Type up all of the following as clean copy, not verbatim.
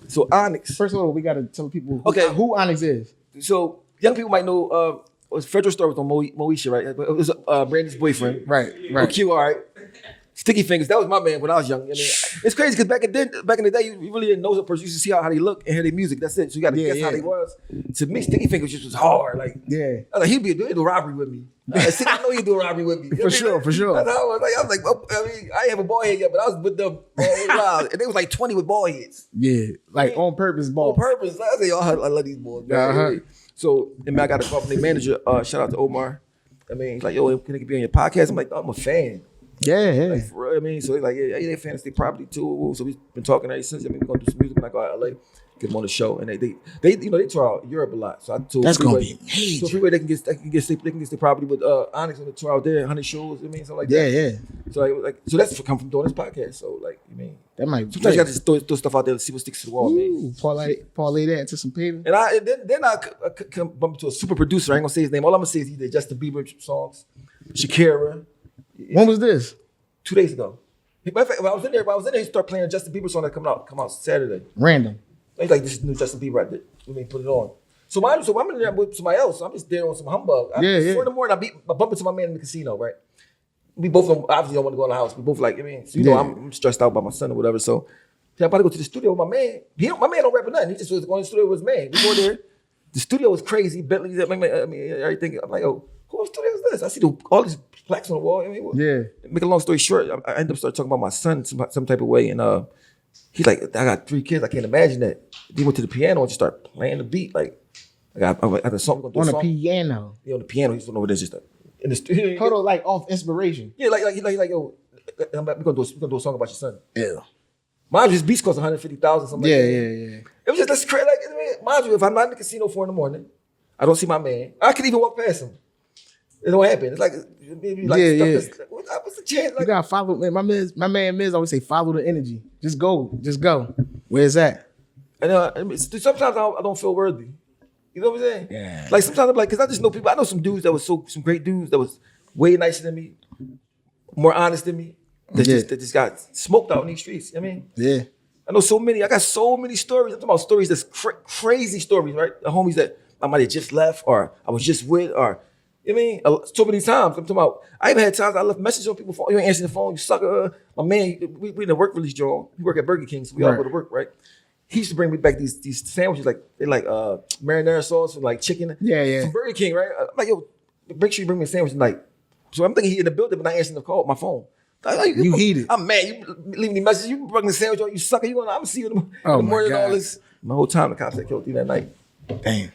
So Onyx. First of all, we gotta tell people Okay. who Onyx is. So young people might know Federal Store was on Moesha, right? It was Brandy's boyfriend. Right. OQ, all right. Sticky Fingers, that was my man when I was young. I mean, it's crazy because back in the day, you really didn't know the person. You used to see how they look and hear their music. That's it. So you got to guess how they was. To me, Sticky Fingers just was hard. Like, like he'd do a robbery with me. I know he'd do a robbery with me. For sure. That's how I was like, well, I mean, I ain't have a ball head yet, but I was with them all wild. And they was like 20 with ball heads. Yeah, like on purpose ball. On purpose. I say, I love these boys. Man. So, and man, I got a call from their manager. Shout out to Omar. I mean, he's like, yo, can I be on your podcast? I'm like, I'm a fan. Yeah. Like, for real, I mean, so he's like, yeah, they fantasy property too. So we've been talking ever since. I mean, we're gonna do some music when I go out to LA, get them on the show, and they they tour out Europe a lot. So I told that's Freeway, gonna be amazing. So Freeway they can get their property with Onyx on the tour out there, 100 shows. I mean, something like that. Yeah. So that's come from doing this podcast. So like, I mean, that might sometimes you got to just throw stuff out there and see what sticks to the wall, man. Parlay that into some paper. And then I come bump into a super producer. I ain't gonna say his name. All I'm gonna say is he did Justin Bieber songs, Shakira. When was this? 2 days ago. Matter of fact, when I was in there, he started playing Justin Bieber song that come out Saturday. Random. He's like, this is new Justin Bieber. Let me put it on. So I'm in there with somebody else. So I'm just there on some humbug. 4 in the morning, I bump into my man in the casino, right? We both obviously don't want to go in the house. We both like, I mean, so you know, I'm stressed out by my son or whatever. So I'm about to go to the studio with my man. My man don't rap or nothing. He just was going to the studio with his man. We go there. The studio was crazy. Bentley, I mean, everything. I'm like, oh, whose studio is this? I see all these plaques on the wall. I mean, make a long story short, I ended up starting talking about my son some type of way. And he's like, I got 3 kids. I can't imagine that. He went to the piano and just started playing the beat. Like I had a song. On the piano? Yeah, on the piano. He's over there just in the studio. Hold on, like off inspiration. Yeah, like yo, we're gonna do a song about your son. Yeah. Mind you, his beats cost $150,000. Something yeah. It was just that's crazy. Like, I mean, mind you, if I'm not in the casino 4 in the morning, I don't see my man. I could even walk past him. It don't happen. It's like maybe like stuff that's, what's the chance? Like, you gotta follow. Man, my man Miz always say, follow the energy. Just go. Where's that? And I mean, sometimes I don't feel worthy. You know what I'm saying? Yeah. Like sometimes I'm like, because I just know people. I know some dudes that was some great dudes that was way nicer than me, more honest than me. That just got smoked out in these streets. I mean, I know so many. I got so many stories. I'm talking about stories that's crazy stories, right? The homies that I might have just left, or I was just with, or I mean, so many times. I'm talking about. I even had times I left messages on people's phone. You ain't answering the phone. You sucker. My man, we in the work release, Joe. We work at Burger King, so we all go to work, right? He used to bring me back these sandwiches, like they like marinara sauce with like chicken. Yeah. From Burger King, right? I'm like, yo, make sure you bring me a sandwich tonight. So I'm thinking he in the building, but not answering the call, my phone. Like, you heated. I'm mad. You leaving me messages. You bring the sandwich on. You sucker. You want? I'm gonna see you in the morning. All this. My whole time the cops had killed you that night. Damn.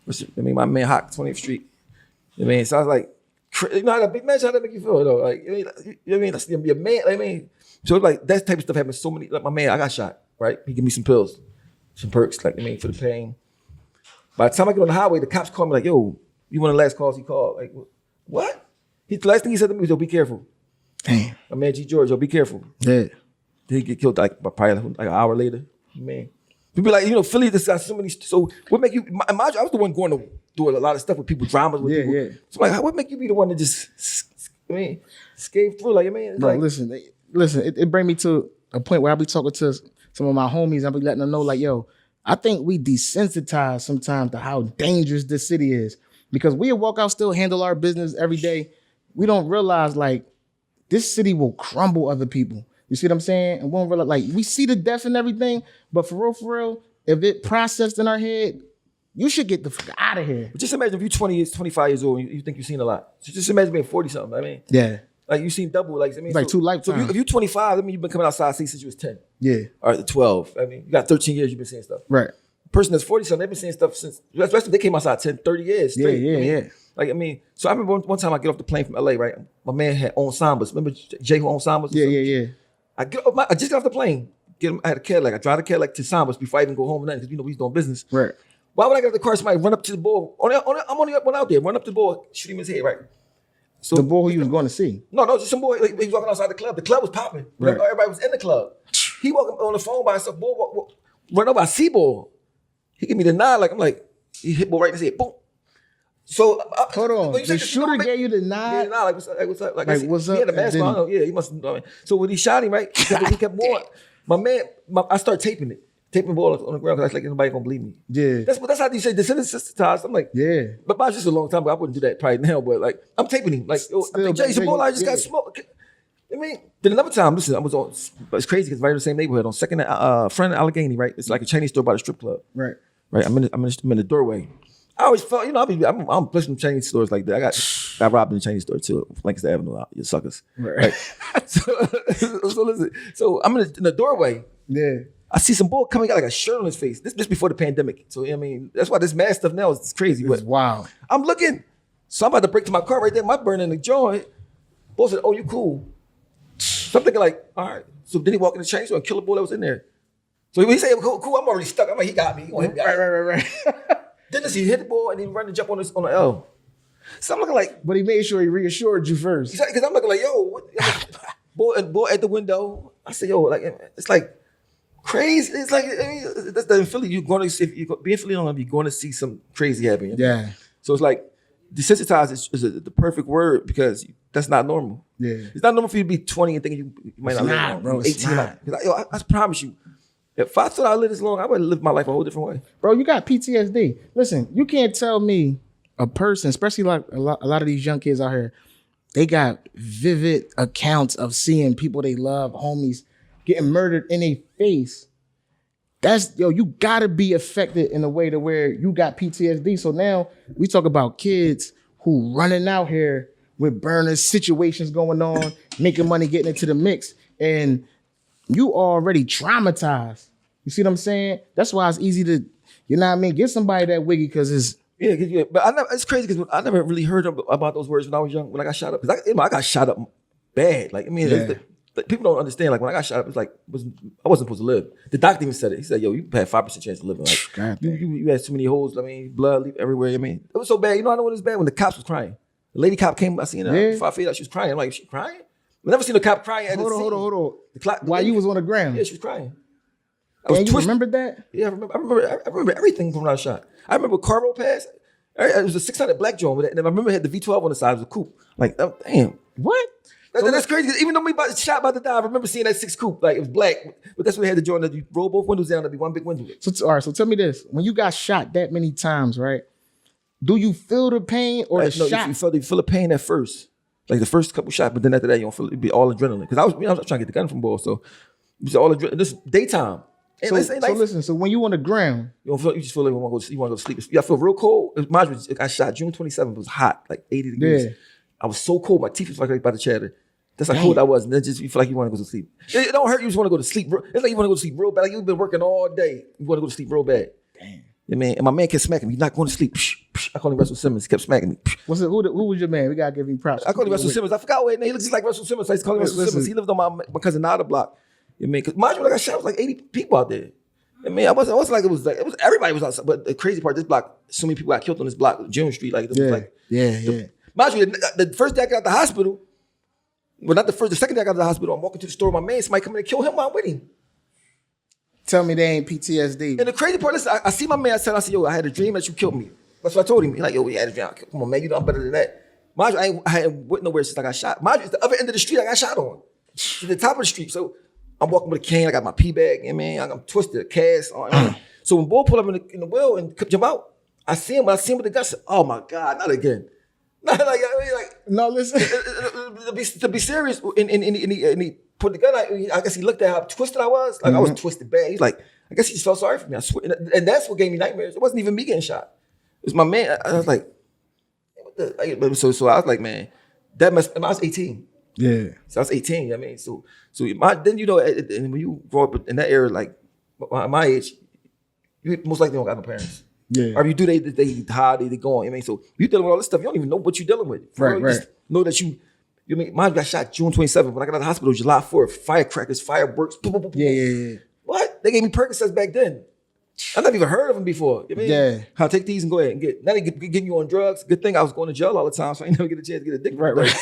I mean, my man Hawk, 20th Street. You know what I mean? So I was like, you know how that big man, how that make you feel though? Like, you know what I mean? That's your man. Like, I mean, so like that type of stuff happens so many. Like my man, I got shot. Right? He give me some pills, some perks. Like I mean, for the pain. By the time I get on the highway, the cops call me like, "Yo, you one of the last calls he called?" Like, what? The last thing he said to me was, "Yo, be careful." Damn. My man G George, yo, be careful. Yeah. He get killed like probably like an hour later. Man, people like, you know, Philly just got so many. So what make you? Mind you, I was the one going to do a lot of stuff with people, dramas with people. Yeah. So like, what make you be the one to just, I mean, skate through? Like, I mean, bro, like, listen. It bring me to a point where I be talking to some of my homies. I be letting them know, like, yo, I think we desensitize sometimes to how dangerous this city is, because we walk out, still handle our business every day. We don't realize like this city will crumble other people. You see what I'm saying? And we don't realize, like, we see the death and everything, but for real, if it processed in our head, you should get the fuck out of here. But just imagine if you're 25 years old and you think you've seen a lot. So just imagine being 40 something. I mean, yeah, like you've seen double. Like I mean, it's like 2 lifetimes. So if you're 25, I mean, you've been coming outside since you was 10. Yeah, or 12. I mean, you got 13 years. You've been seeing stuff. Right. The person that's 40 something, they've been seeing stuff since. Especially if they came outside 10, 30 years. Straight. Yeah. Like I mean, so I remember one time I get off the plane from LA. Right, my man had owned Sambas. Remember Jay who owned Sambas? Yeah. I just got off the plane. I had a Cadillac. I drive the Cadillac to Sambas before I even go home and nothing, because you know we was doing business. Right. Why would I get the car? Somebody run up to the ball. I'm only one out there. Run up to the ball, shoot him in his head. Right. So the boy who you was going to see? No, just some boy. Like, he was walking outside the club. The club was popping. Right. Like, everybody was in the club. He walking on the phone by himself. Boy, run over. I see ball. He give me the nod. Like I'm like, he hit ball right in his head. Boom. So hold on, the shooter gave you the nod. Yeah, nah, like what's up? Like what's up? He had a mask on. Yeah, he must. So when he shot him, right, he kept going. My man, I started taping it. taping ball on the ground because I was like, nobody gonna believe me. Yeah. That's how you say desensitized. I'm like, Yeah. But that's just a long time ago. I wouldn't do that probably now, but like, I'm taping him. Like, yo, Still, Jay, some ball I just yeah. got smoked. I mean, then another time, listen, I was on, but it's crazy because right in the same neighborhood on second, front of Allegheny, right? It's like a Chinese store by the strip club. Right. Right. I'm in the doorway. I always felt, you know, I'm pushing Chinese stores like that. I got robbed in the Chinese store too, Lancaster Avenue. You suckers. Right. So listen. So I'm in the doorway. Yeah. I see some boy coming out like a shirt on his face. This before the pandemic. So I mean, that's why this mask stuff now is crazy. It's wild. I'm looking. So I'm about to break to my car right there. My burning the joint. Boy said, "Oh, you cool?" So I'm thinking like, all right. So then he walk in the Chinese store and kill the boy that was in there. So he said, cool, I'm already stuck. I'm like, he got me. He gonna hit me. Right. Then he hit the ball and he run and jump on the L. So I'm looking like, but he made sure he reassured you first. Because I'm looking like, yo, what? boy at the window. I said, yo, like it's like crazy. It's like, I mean, that's in Philly. You're going to, if you be in Philly, you're going to see some crazy happen. Yeah. So it's like desensitized is the perfect word because that's not normal. Yeah. It's not normal for you to be 20 and thinking you might not live long. Bro. 18. I promise you. If I thought I lived this long, I would live my life a whole different way. Bro, you got PTSD. Listen, you can't tell me a person, especially like a lot of these young kids out here, they got vivid accounts of seeing people they love, homies, getting murdered in their face. You gotta be affected in a way to where you got PTSD. So now we talk about kids who running out here with burners, situations going on, making money, getting into the mix, and you already traumatized. You see what I'm saying? That's why it's easy to, you know what I mean? Get somebody that wiggy because it's... Yeah, but it's crazy because I never really heard about those words when I was young, when I got shot up. Because I got shot up bad. Like, I mean, people don't understand. Like, when I got shot up, it's like, I wasn't supposed to live. The doctor even said it. He said, yo, you had 5% chance of living. Like, you had too many holes. I mean, blood leak everywhere. I mean, it was so bad. You know, I know it was bad when the cops was crying. The lady cop came, I seen her, before I figured out she was crying. I'm like, she crying? I've never seen a cop crying at the scene. Hold on. While you was on the ground? Yeah, she was crying. And you remembered that? Yeah, I remember everything from when I was shot. I remember Carbo Pass. It was a 600 black joint with it. And I remember it had the V12 on the side. It was a coupe. Like, damn. What? That's crazy. Even though we shot about to die, I remember seeing that 6 coupe. Like, it was black. But that's what they had the joint that you roll both windows down. There'd be one big window. So, all right. So tell me this. When you got shot that many times, right? Do you feel the pain or the shot? You feel the pain at first. Like the first couple shots, but then after that, you don't feel it. It'd be all adrenaline. Because I was trying to get the gun from ball. So it was all adrenaline. This daytime. So listen, so when you on the ground, you just feel like you want to go to sleep. I feel real cold. I shot June 27th. It was hot, like 80 degrees. Yeah. I was so cold. My teeth was like about to chatter. That's how cold I was. And then just you feel like you want to go to sleep. It don't hurt. You just want to go to sleep. It's like you want to go to sleep real bad. Like you've been working all day. You want to go to sleep real bad. Damn. Yeah, man. And my man kept smacking me. He's not going to sleep. I call him Russell Simmons. He kept smacking me. Who was your man? We gotta give him props. I call him Russell Simmons. I forgot what he looks just like Russell Simmons. So I used to call him Russell Simmons. He lived on my cousin Nada block. You know, because mind you, when I got shot, it was like 80 people out there. I mean, I wasn't like it was everybody was outside. But the crazy part, this block, so many people got killed on this block, June Street. Like, it was like, mind you, the first day I got out the hospital, well, not the first, the second day I got out of the hospital, I'm walking to the store, my man, somebody coming to kill him while I'm with him. Tell me they ain't PTSD. And the crazy part, listen, I see my man, I said, yo, I had a dream that you killed me. That's what I told him. He's like, yo, we had a dream. Come on, man, you know I'm better than that. Mind you, I hadn't went nowhere since I got shot. Mind you, it's the other end of the street I got shot on. To the top of the street. So I'm walking with a cane. I got my pee bag. And man, I'm twisted, a cast. So when Bull pulled up in the wheel and jump out, I see him with the gun. I said, oh my God, not again. Not like, no, listen. To be serious, and he put the gun out. I guess he looked at how twisted I was. Like I was twisted bad. He's like, I guess he just felt sorry for me. I swear. And that's what gave me nightmares. It wasn't even me getting shot. It was my man. I was like, so I was like, man, that must. I was 18. Yeah. So I was 18. I mean, so then you know, and when you grow up in that era, like my age, you most likely don't got no parents. Yeah. Or if you do, they hide, they go on. I mean, so you dealing with all this stuff, you don't even know what you're dealing with. Right. Just know that you mean, mine got shot June 27th. When I got out of the hospital, July 4th, firecrackers, fireworks. Boom, boom, boom, Yeah. What? They gave me Percocets back then. I've never even heard of them before. You mean? Yeah. I'll take these and go ahead and get. Now they getting you on drugs. Good thing I was going to jail all the time, so I never get a chance to get addicted. Right.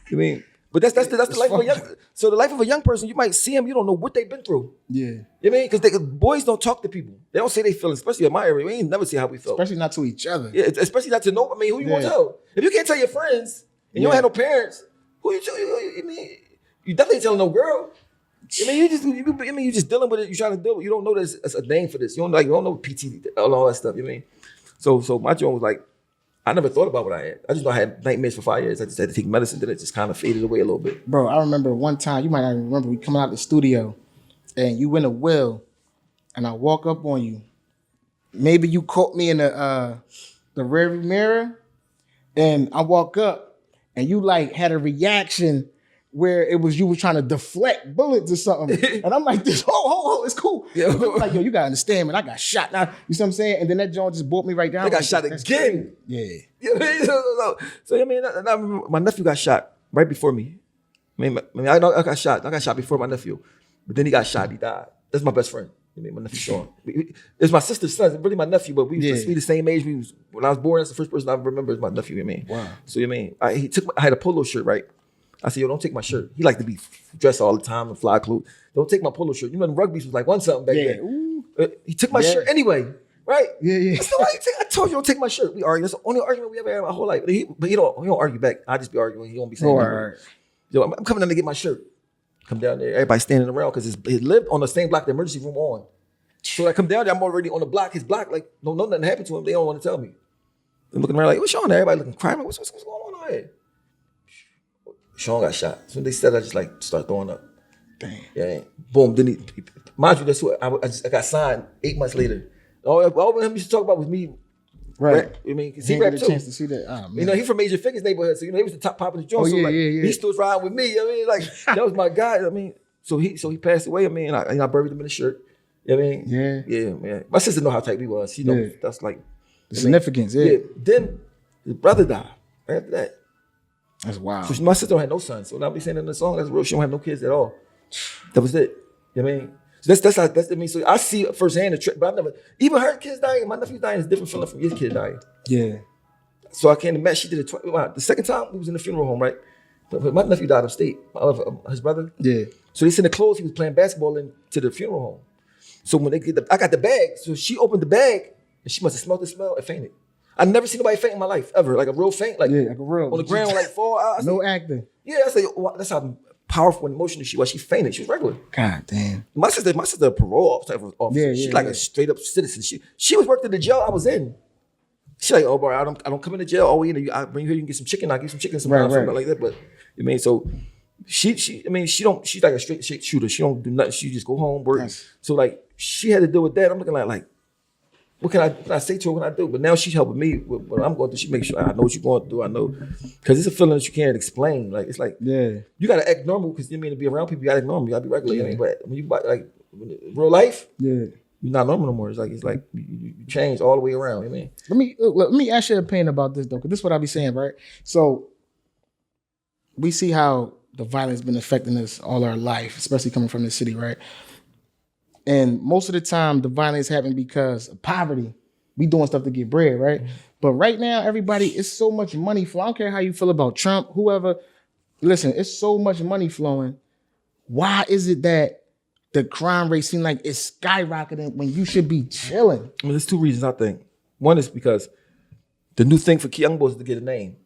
You mean? But that's the life of a young. So the life of a young person, you might see them, you don't know what they've been through. Yeah. You mean? Because boys don't talk to people. They don't say they feel, especially in my area. We ain't never see how we feel. Especially not to each other. Yeah, especially not to know. I mean, who you gonna tell? If you can't tell your friends and you don't have no parents, who you tell? You mean? You definitely ain't telling no girl. I mean, you just dealing with it. You trying to deal with it. You don't know there's a name for this. You don't know PT and all that stuff. You know what I mean? So my joint was like, I never thought about what I had. I just know I had nightmares for 5 years. I just had to take medicine. Then it just kind of faded away a little bit. Bro, I remember one time, you might not even remember, we coming out the studio and you in a wheel and I walk up on you. Maybe you caught me in the rearview mirror and I walk up and you like had a reaction where it was you were trying to deflect bullets or something. And I'm like, this, it's cool. Yeah. Like, yo, you gotta understand, man, I got shot. Now, you see what I'm saying? And then that joint just brought me right down. I got shot again. Yeah. So I mean, my nephew got shot right before me. I got shot. I got shot before my nephew. But then he got shot, he died. That's my best friend. I mean, my nephew Sean. It's my sister's son. It's really my nephew, but we the same age. When I was born, that's the first person I remember is my nephew. I mean, wow. So I mean, I had a polo shirt, right? I said, yo, don't take my shirt. He liked to be dressed all the time and fly clothes. Don't take my polo shirt. You know, the rugby was like one something back then. He took my shirt anyway, right? Yeah. I said, why you take? I told you don't take my shirt. We argue. That's the only argument we ever had my whole life. But he don't argue back. I just be arguing. He don't be saying right. Yo, I'm coming down to get my shirt. Come down there. Everybody standing around because he lived on the same block the emergency room on. So I come down there. I'm already on the block. His block, like, no, nothing happened to him. They don't want to tell me. They're looking around like, what's Sean there? Everybody looking crying. What's going on out here? Sean got shot. So they said I just like start throwing up. Damn. Yeah. Boom. Then mind you, that's what I got signed 8 months later. All him used to talk about was me. Right. I mean, because he rapped too. Chance to see that. Oh, you know, he from Major Figures neighborhood, so you know he was the top pop of the joint. He still was riding with me. I mean, like that was my guy. I mean, so he passed away. I mean, I buried him in the shirt. You know what I mean? Yeah, man. My sister know how tight we was. She know that's like the significance. Yeah. Then his brother died right after that. That's wild. So my sister don't have no sons. So now we saying in the song, that's real. She don't have no kids at all. That was it. You know what I mean? So that's I mean, so I see firsthand the trick, but I've never even her kids dying. My nephew dying is different from his kid dying. Yeah. So I can't imagine. She did it the second time we was in the funeral home, right? But my nephew died upstate. His brother. Yeah. So they sent the clothes he was playing basketball into the funeral home. So when they I got the bag. So she opened the bag and she must have smelled the smell and fainted. I never seen nobody faint in my life ever, like a real faint, like a real on the ground, like fall. No acting. Yeah, I say that's how powerful and emotional she was. She fainted. She was regular. God damn. My sister, a parole officer. She's like a straight up citizen. She was working in the jail I was in. She like, oh boy, I don't come into jail. Oh, I bring you here. You can get some chicken. I give some chicken, something like that. But I mean, so she's like a straight shooter. She don't do nothing. She just go home work. Nice. So like she had to deal with that. I'm looking like. What can I say to her? What can I do? But now she's helping me with what I'm going through. She makes sure I know what you're going through. I know. Because it's a feeling that you can't explain. Like, it's like, you got to act normal because you mean to be around people, you got to act normal. You got to be regular. Yeah. I mean, but when you, like, real life, you're not normal no more. It's like you change all the way around. You know what I mean? Let me ask your opinion about this, though, because this is what I be saying, right? So, we see how the violence has been affecting us all our life, especially coming from the city, right? And most of the time, the violence happens because of poverty. We doing stuff to get bread, right? Mm-hmm. But right now, everybody, it's so much money flowing. I don't care how you feel about Trump, whoever. Listen, it's so much money flowing. Why is it that the crime rate seems like it's skyrocketing when you should be chilling? Well, there's two reasons, I think. One is because the new thing for young boys is to get a name.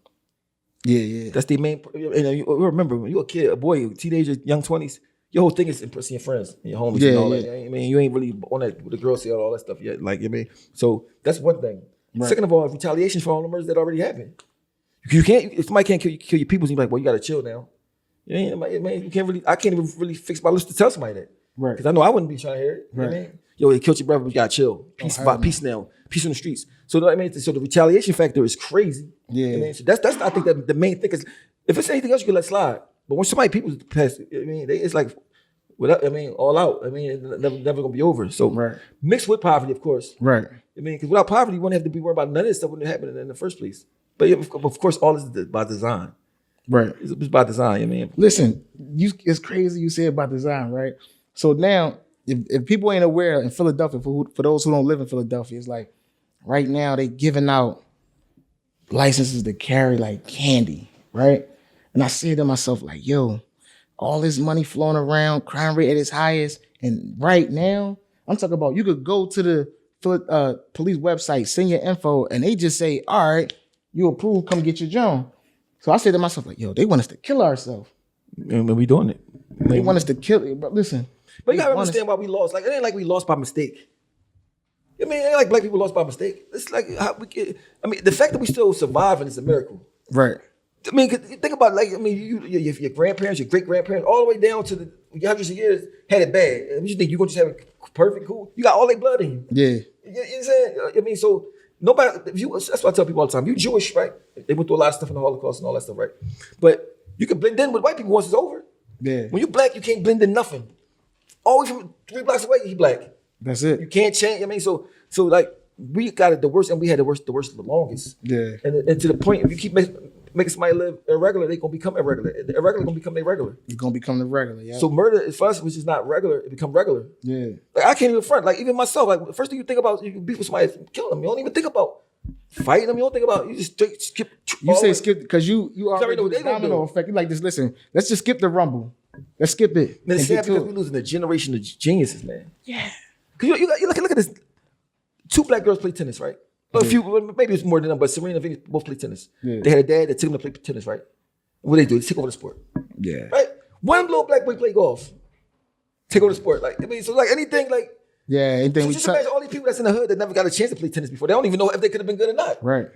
Yeah. That's the main. You remember, when you're a kid, a boy, a teenager, young 20s, your whole thing is impressing your friends and your homies and all that. I mean, you ain't really on that with the girls say all that stuff yet. Like, I mean, so that's one thing. Right. Second of all, retaliation for all the murders that already happened. You can't, if somebody can't kill your people, you're like, well, you gotta chill now. You can't really, I can't even really fix my lips to tell somebody that. Right. Because I know I wouldn't be trying to hear it. You know what I mean? Yo, they killed your brother, but you gotta chill. Peace now. Peace on the streets. So I mean, so the retaliation factor is crazy. Yeah. You know? So that's I think that the main thing is, if it's anything else, you can let slide. But when somebody people pass, I mean, it's like, all out. I mean, it's never gonna be over. So mixed with poverty, of course. Right. I mean, because without poverty, you wouldn't have to be worried about none of this stuff when it happened in the first place. But of course, all this is by design. Right. It's by design. I mean, listen, it's crazy you said by design, right? So now, if people ain't aware in Philadelphia, for those who don't live in Philadelphia, it's like right now they giving out licenses to carry like candy, right? And I say to myself like, yo, all this money flowing around, crime rate at its highest. And right now, I'm talking about you could go to the police website, send your info, and they just say, all right, you approve, come get your John. So I say to myself, like, yo, they want us to kill ourselves. And we doing it. They want us to kill it, but listen. But you gotta understand why we lost. Like, it ain't like we lost by mistake. I mean, it ain't like black people lost by mistake. It's like how we get. I mean, the fact that we still surviving is a miracle. Right. I mean, think about like, I mean, your grandparents, your great grandparents, all the way down to the hundreds of years had it bad. And you think you're gonna just have it perfect, cool? You got all their blood in you. Yeah. You know what I'm saying? I mean, so nobody. That's what I tell people all the time. You Jewish, right? They went through a lot of stuff in the Holocaust and all that stuff, right? But you can blend in with white people once it's over. Yeah. When you black, you can't blend in nothing. Always from 3 blocks away, you black. That's it. You can't change. I mean, so like we got it the worst, and we had the worst the longest. Yeah. And to the point, if you keep making somebody live irregular, they gonna become irregular. The irregular gonna become irregular. It's gonna become the regular. Yeah. So murder is for us, which is not regular, it become regular. Yeah. Like I can't even front. Like even myself, like the first thing you think about, you beef with somebody, kill them. You don't even think about fighting them. You don't think about. You just straight skip. You say skip because you already know what know they the gonna domino effect. You like this? Listen, let's just skip the rumble. Let's skip it. Man, it's sad because we're losing a generation of geniuses, man. Yeah. Cause you look at this. 2 black girls play tennis, right? Well, a few, maybe it's more than them, but Serena and Venus both play tennis. Yeah. They had a dad that took them to play tennis, right? What they do? They take over the sport. Yeah. Right? One little black boy play golf. Take over the sport. Like, I mean, so like anything like. Yeah, anything so we just imagine all these people that's in the hood that never got a chance to play tennis before. They don't even know if they could have been good or not. Right.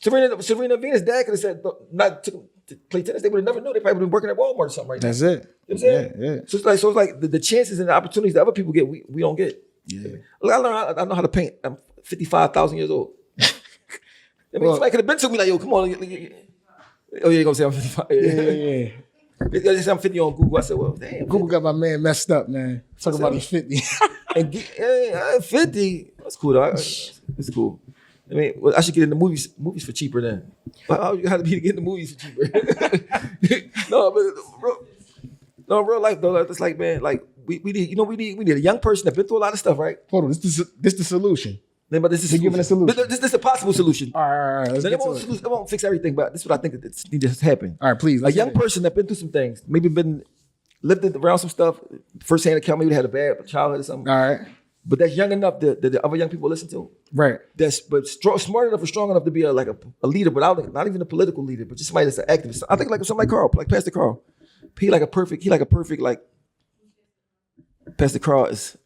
Serena and Venus' dad could have said not to play tennis. They would have never known. They probably would have been working at Walmart or something right now. That's it. You know what I'm saying? Yeah. So it's like the chances and the opportunities that other people get, we don't get. Yeah. I know how to paint. I'm 55,000 years old. I mean, somebody could have been to me like, yo, come on. Oh, yeah, you're gonna say I'm 55. Yeah. They say I'm 50 on Google. I said, well, damn. Google got my man messed up, man. Talk about he's 50. And 50. That's cool though. It's cool. I mean, well, I should get into movies for cheaper then. How you have to be to get into movies for cheaper? No, real life though. It's like, man, like we need a young person that's been through a lot of stuff, right? Hold on, this the solution. But this is giving a solution. This is a possible solution. All right. It won't fix everything, but this is what I think that needs to happen. All right, please. A young person that's been through some things, maybe lived around some stuff, firsthand account, maybe they had a bad childhood or something. All right. But that's young enough that the other young people listen to. Right. Smart enough or strong enough to be a leader, but not even a political leader, but just somebody that's an activist. I think like somebody like Carl, like Pastor Carl. He like a perfect like Pastor Carl is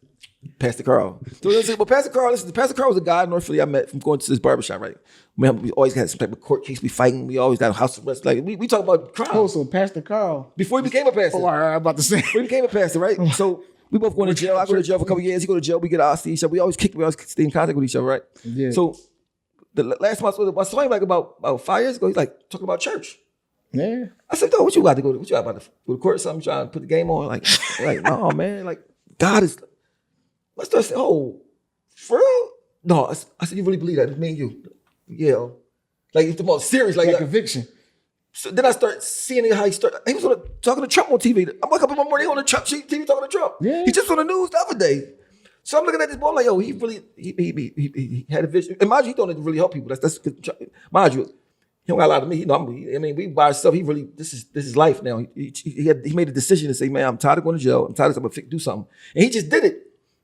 Pastor Carl. So, but Pastor Carl, listen, Pastor Carl was a guy in North Philly I met from going to this barbershop, right? Man, we always had some type of court case, we fighting, we always got house arrest. Like we talk about crime. Oh, so Pastor Carl. Before he became a pastor. Oh, all right, I'm about to say. Before he became a pastor, right? So we both going to jail. I go to jail for a couple of years. He go to jail. We get out, see each other. We always stay in contact with each other, right? Yeah. So the last time I saw him like about 5 years ago, he's like talking about church. Yeah. I said, "What you got to go to? What you about to go to court or something? Trying to put the game on? Like no, man. Like God is." I started saying, "Oh, for real? No." I said, "You really believe that? It's me and you?" Yeah. Like it's the most serious, like conviction. So then I start seeing how he was talking to Trump on TV. I wake up in the morning on the Trump TV talking to Trump. Yeah. He just on the news the other day. So I'm looking at this boy like, yo, he really he had a vision. And mind you, he don't really help people. That's mind you, he don't got a lot of me. I mean, we by ourselves. He really this is life now. He made a decision to say, man, I'm tired of going to jail. I'm tired of something. Do something, and he just did it.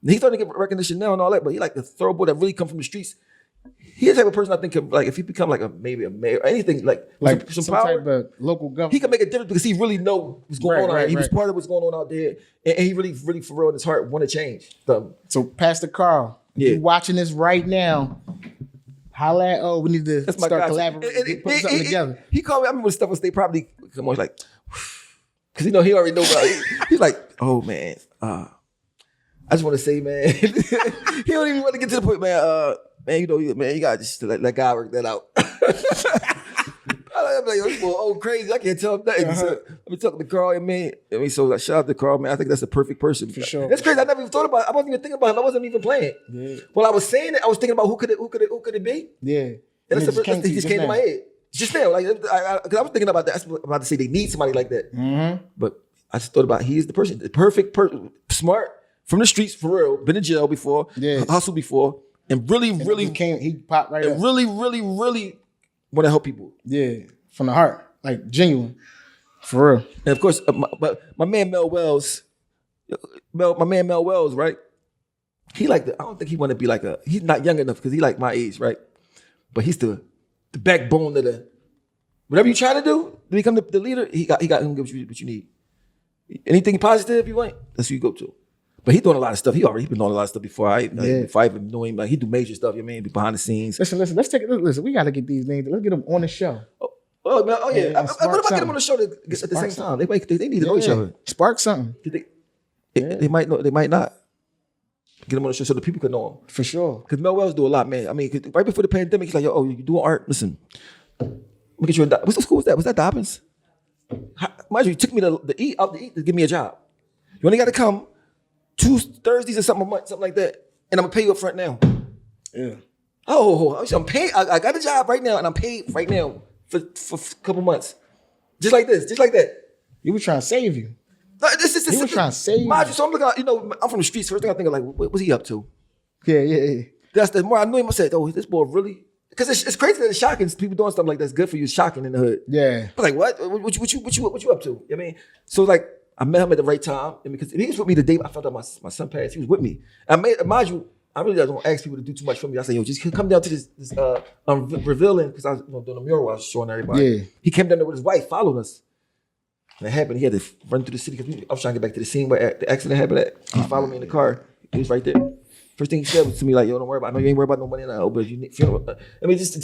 And he's starting to get recognition now and all that. But he like the thoroughboy that really come from the streets. He's the type of person I think could, like if he become like maybe a mayor or anything like some power, type of local government, he can make a difference because he really know what's going on out there. He was part of what's going on out there, and he really for real in his heart want to change. So Pastor Carl, if you watching this right now, holla at we need to start collaborating, put something together. He called me. I remember stuff was they probably come on like because he already know about it. He's like, oh man, I just want to say, man, he don't even want to get to the point, man. Man, you gotta just let God work that out. I'm like, yo, this boy old crazy. I can't tell him nothing. So I've been talking to Carl, so shout out to Carl, man. I think that's the perfect person. For sure. That's crazy. I never even thought about it. I wasn't even thinking about it. I wasn't even playing. Yeah. While I was saying it, I was thinking about who could it be? Yeah. And it just came to my head. Just now. Like because I was thinking about that. I was about to say they need somebody like that. Mm-hmm. But I just thought about he is the person, the perfect person, smart, from the streets for real, been in jail before, hustled before. And really he popped right up. And really want to help people. Yeah, from the heart, like genuine, for real. And of course, my man Mel Wells, right? He I don't think he want to be like he's not young enough because he like my age, right? But he's the backbone of whatever you trying to do to become the leader. He got him what you need. Anything positive you want, that's who you go to. But he doing a lot of stuff. He been doing a lot of stuff before I even knew him. Like he do major stuff. You know what I mean, behind the scenes. Listen. Let's take it. Listen, we got to get these names. Let's get them on the show. Oh yeah. What if I get them on the show at the same time? They need to know each other. Spark something. They might know. They might not. Get them on the show so the people can know him. For sure. Because Mel Wells do a lot, man. I mean, right before the pandemic, he's like, yo, you doing art? Listen, let me get you a. What school was that? Was that Dobbins? Mind you, took me out to eat to give me a job. You only got to come 2 Thursdays or something a month, something like that, and I'm gonna pay you up front now. Yeah. Oh, I'm paid. I got a job right now, and I'm paid right now for a couple months, just like this, just like that. He was trying to save you. He was trying to save you. So I'm looking. I'm from the streets. First thing I think of, like, what was he up to? Yeah. That's the more I knew him. I said, oh, this boy really. Because it's crazy that it's shocking. People doing stuff like that's good for you. It's shocking in the hood. Yeah. But like, what? What you up to? I mean, so like, I met him at the right time, and because he was with me the day I found out my son passed. He was with me. Mind you, I really don't ask people to do too much for me. I said, yo, just come down to this revealing, because I was doing a mural I was showing everybody. Yeah. He came down there with his wife, followed us. And it happened. He had to run through the city because I was trying to get back to the scene where the accident happened at. He followed me in the car. He was right there. First thing he said was to me, like, yo, don't worry about it. I know you ain't worried about no money now, but you need funeral. I mean, just yeah.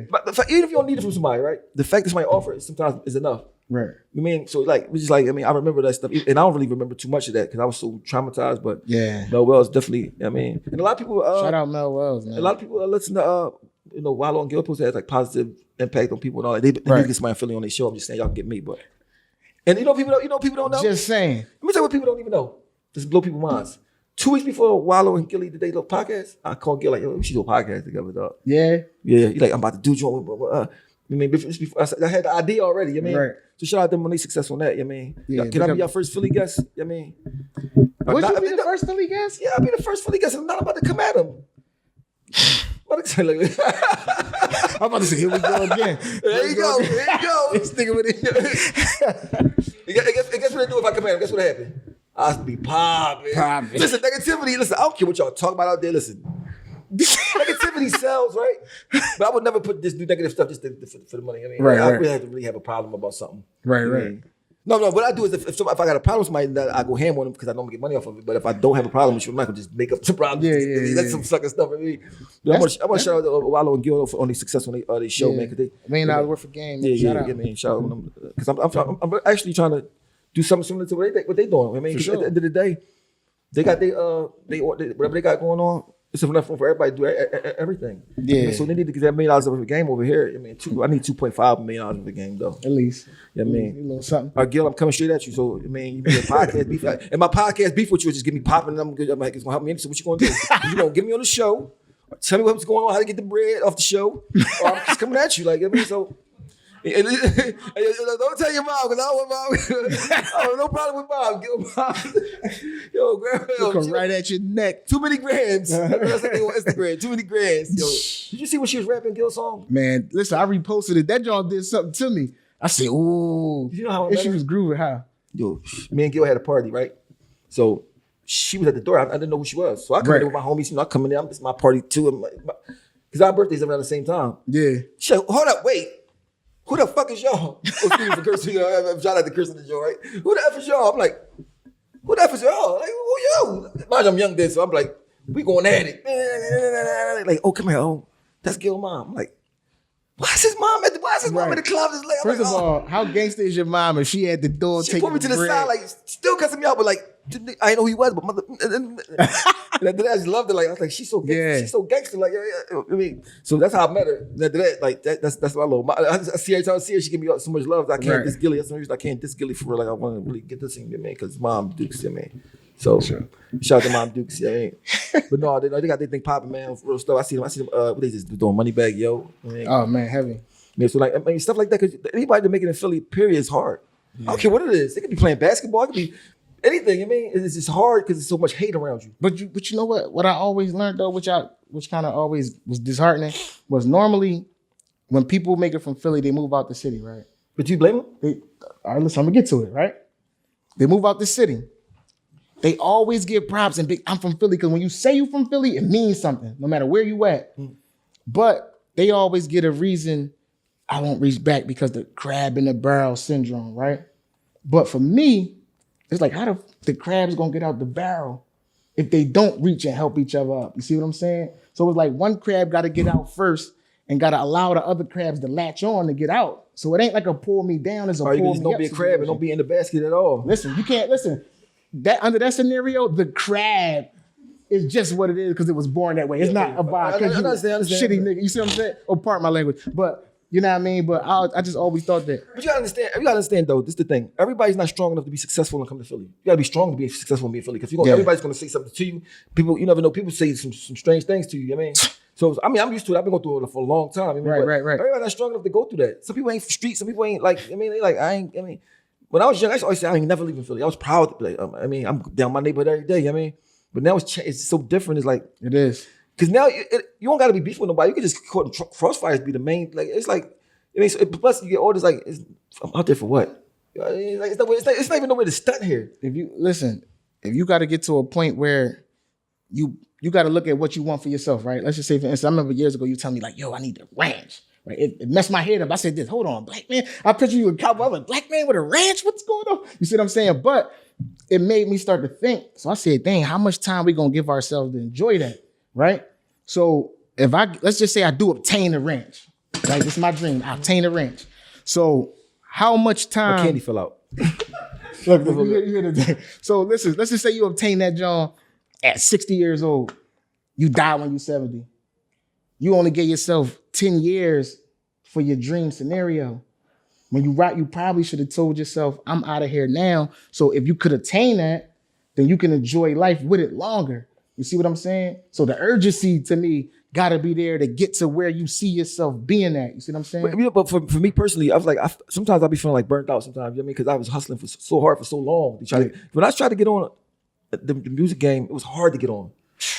But the fact, even if you don't need it from somebody, right? The fact that somebody offers it sometimes is enough. Right. You mean, so like, we just like, I mean, I remember that stuff. And I don't really remember too much of that because I was so traumatized, but yeah. Mel Wells definitely, I mean, and a lot of people. Shout out Mel Wells, man. A lot of people listen to, Wallow and Gillie has like positive impact on people and all that. They need to get somebody feeling on their show. I'm just saying, y'all can get me, but. And people don't know. Just saying. Let me tell you what people don't even know. Just blow people's minds. 2 weeks before Wallow and Gillie did their little podcast, I called Gillie like, yo, we should do a podcast together, dog. Yeah. Yeah. He's like, I'm about to do joint. I mean, before I had the idea already. You know what I mean? Right. So shout out to them when they successful on that. You know what I mean? Yeah, can I be your first Philly guest? You know what I mean? Would you be the first Philly guest? Yeah, I'll be the first Philly guest. I'm not about to come at him. I'm about to say, here we go again. There you go. Sticking with it. Guess what I do if I come at him? Guess what happened? I'll be popping. Listen, negativity. Listen, I don't care what y'all talk about out there. Listen, negativity sells, right? But I would never do negative stuff just for the money. I mean, I really have to have a problem about something. Right. No. What I do is if I got a problem with somebody, I go ham on them because I don't get money off of it. But if I don't have a problem with you, I'm not gonna just make up some problems. Yeah. That's some sucker stuff. I mean, I want to shout out to Wallow and Gillie on the success on their show, man. Because $1 million worth of game. Yeah, man. Shout out them because I'm actually trying to do something similar to what they doing. I mean, because at the end of the day, they got whatever they got going on. It's enough room for everybody to do everything. Yeah. I mean, so they need to get that $1 million of a game over here. I mean, I need $2.5 million of a game though. At least. Yeah, I mean, a little something. All right, Gil, I'm coming straight at you. So I mean, you be a podcast beef, and my podcast beef with you is just get me popping. I'm like, it's gonna help me. So what you gonna do? You gonna get me on the show? Tell me what's going on, how to get the bread off the show, or I'm just coming at you. Like I mean, so. Don't tell your mom because I don't want mom. I have no problem with mom. Yo, grandma, come right at your neck. Too many grams. That's what they on Instagram. Too many grams. Yo, did you see when she was rapping Gil's song? Man, listen, I reposted it. That John did something to me. I said, ooh. Did you know how she was grooving? How? Yo, me and Gil had a party, right? So she was at the door. I didn't know who she was. So I come in there with my homies. I come in there. It's my party too. Because our birthdays around the same time. Yeah. She like, hold up, wait. Who the fuck is y'all? Shout out to Chris in the show, right? Who the F is y'all? I'm like, who the F is y'all? Like, who you? Mind I'm young then, so I'm like, we going at it. Like, oh, come here. Oh, that's Gil's mom. I'm like, why is his mom in the club? First of all, how gangster is your mom if she at the door she put me to the side, like, still cussing me out, but like, I didn't know who he was, but mother. And I just loved it. Like, I was like, she's so gangster. She's so gangster. Like, yeah. I mean, so that's how I met her. That's my little. I see her, every time I see her, she give me so much love. I can't diss Gillie. That's the reason I can't diss Gillie for real. Like, I want to really get this thing, man, because Mom Dukes, man. So shout out to Mom Dukes, yeah. But no, they got their thing popping, man. For real stuff. I see them. What they just doing Moneybag Yo. Man. Oh man, heavy. Yeah, so like, I mean, stuff like that. Because anybody that make it in Philly, period, is hard. Yeah. I don't care what it is. They could be playing basketball. It could be anything. I mean, it's just hard because there's so much hate around you. But you know what? What I always learned though, which kind of always was disheartening, was normally when people make it from Philly, they move out the city, right? But you blame them? All right, listen, I'm gonna get to it, right? They move out the city. They always give props and I'm from Philly, because when you say you from Philly, it means something, no matter where you at. But they always get a reason I won't reach back because the crab in the barrel syndrome, right? But for me, it's like, how the crabs gonna get out the barrel if they don't reach and help each other up? You see what I'm saying? So it's like one crab got to get out first and got to allow the other crabs to latch on to get out. So it ain't like a pull me down, it's a pull me up. Don't be a crab and don't be in the basket at all. Listen, you can't, listen, that under that scenario, the crab is just what it is because it was born that way. It's not about because you shitty nigga. You see what I'm saying? Oh, pardon my language. But you know what I mean? But I just always thought that. But you gotta understand though, this is the thing. Everybody's not strong enough to be successful and come to Philly. You gotta be strong to be successful and be in Philly. Because everybody's gonna say something to you. People, you never know, people say some strange things to you. I mean, so I'm used to it. I've been going through it for a long time. I mean, right. Everybody's not strong enough to go through that. Some people ain't street, some people ain't like, I mean, they like, when I was young, I used to always say I ain't never leaving Philly. I was proud to play. I mean, I'm down my neighborhood every day. I mean, but now it's so different. It's like it is. Because now you don't gotta be beefing with nobody. You can just caught crossfires be the main, like it's like, I mean, so plus you get all this like, I'm out there for what? It's not even no way to stunt here. If you got to get to a point where you got to look at what you want for yourself, right? Let's just say, for instance, I remember years ago you telling me like, yo, I need a ranch, right? It messed my head up. I said this, hold on, black man. I picture you a cowboy. I'm like, black man with a ranch? What's going on? You see what I'm saying? But it made me start to think. So I said, dang, how much time we gonna give ourselves to enjoy that, right? So let's just say I do obtain a ranch. Like, this is my dream. I obtain a ranch. So how much time? My candy fell out. Look, you hear the thing. So let's just say you obtain that John at 60 years old. You die when you're 70. You only gave yourself 10 years for your dream scenario. When you probably should have told yourself, I'm out of here now. So if you could attain that, then you can enjoy life with it longer. You see what I'm saying? So the urgency to me gotta be there to get to where you see yourself being at. You see what I'm saying? But for me personally, I was like, sometimes I be feeling like burnt out sometimes, you know what I mean? Because I was hustling so hard for so long. When I tried to get on the music game, it was hard to get on.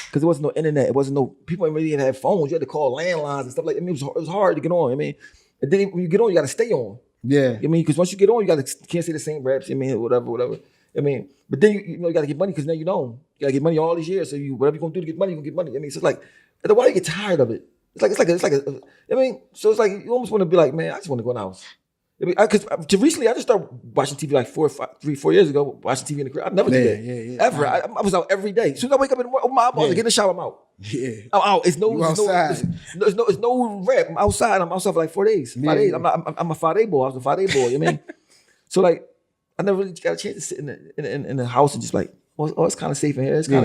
Because there wasn't no internet. It wasn't no, people didn't really even have phones. You had to call landlines and stuff like that. I mean, it was hard to get on. I mean, and then when you get on, you gotta stay on. Yeah. I mean, because once you get on, you can't say the same raps, I mean, whatever. I mean, but then you gotta get money because now you know. You gotta get money all these years. So whatever you're gonna do to get money, you're gonna get money. I mean, so it's like, why do you get tired of it? It's like I mean, so it's like you almost want to be like, man, I just want to go in the house. I mean, because recently I just started watching TV like 4 years ago, watching TV in the crib. I never did that. Yeah. Ever. I was out every day. As soon as I wake up in the morning, open my eyeballs, I get in the shower, I'm out. Yeah. I'm out. It's no rep. I'm outside. I'm outside for like 4 days. 5 days. I'm a 5-day boy. I was a 5-day boy. You know what I mean? So like, I never really got a chance to sit in the house and just like, it's kind of safe in here. It's kind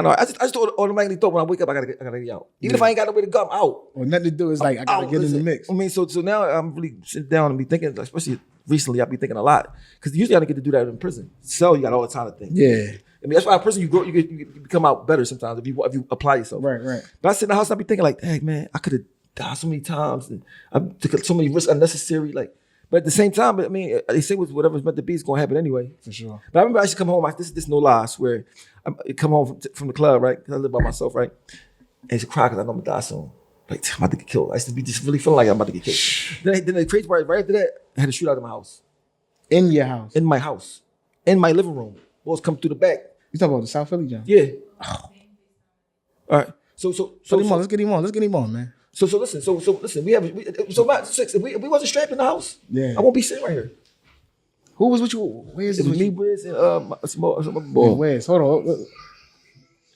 of. I just automatically thought when I wake up, I gotta get out. Even if I ain't got nowhere to go, I'm out. Well, nothing to do is like I gotta get in the mix. I mean, so now I'm really sitting down and be thinking, especially recently, I be thinking a lot because usually I don't get to do that in prison. So you got all the time to think. Yeah. I mean, that's why in prison you grow, you become out better sometimes if you apply yourself. Right. But I sit in the house and I be thinking like, hey man, I could have died so many times and I took so many risks unnecessary. Like, but at the same time, I mean, they say whatever's meant to be is gonna happen anyway. For sure. But I remember I used to come home. This no lie, I swear. I come home from the club, right? Because I live by myself, right? And I used to cry because I know I'm gonna die soon. Like, I'm about to get killed. I used to be just really feeling like I'm about to get killed. Then the crazy part, right after that, I had a shootout in my house. In your house? In my house. In my living room. Boys come through the back. You talking about the South Philly John? Yeah. Oh. All right. So let's get him on, man. So listen. If we wasn't strapped in the house, yeah, I won't be sitting right here. Who was with you? Where's it? Was me, Wiz, and some boy. Where's? Hold on.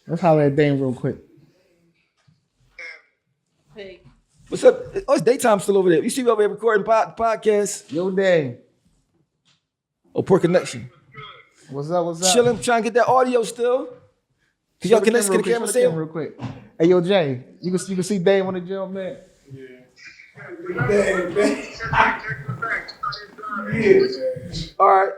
Let's holler at Dame real quick. Hey. What's up? Oh, it's daytime still over there. You see me over here recording podcast. Yo, Dame. Oh, poor connection. What's up? Chilling, trying to get that audio still. Cause y'all connect to the camera, see him real quick. Hey, yo, Jay, you can see Dave on the jump, man. Yeah. Dave. All right.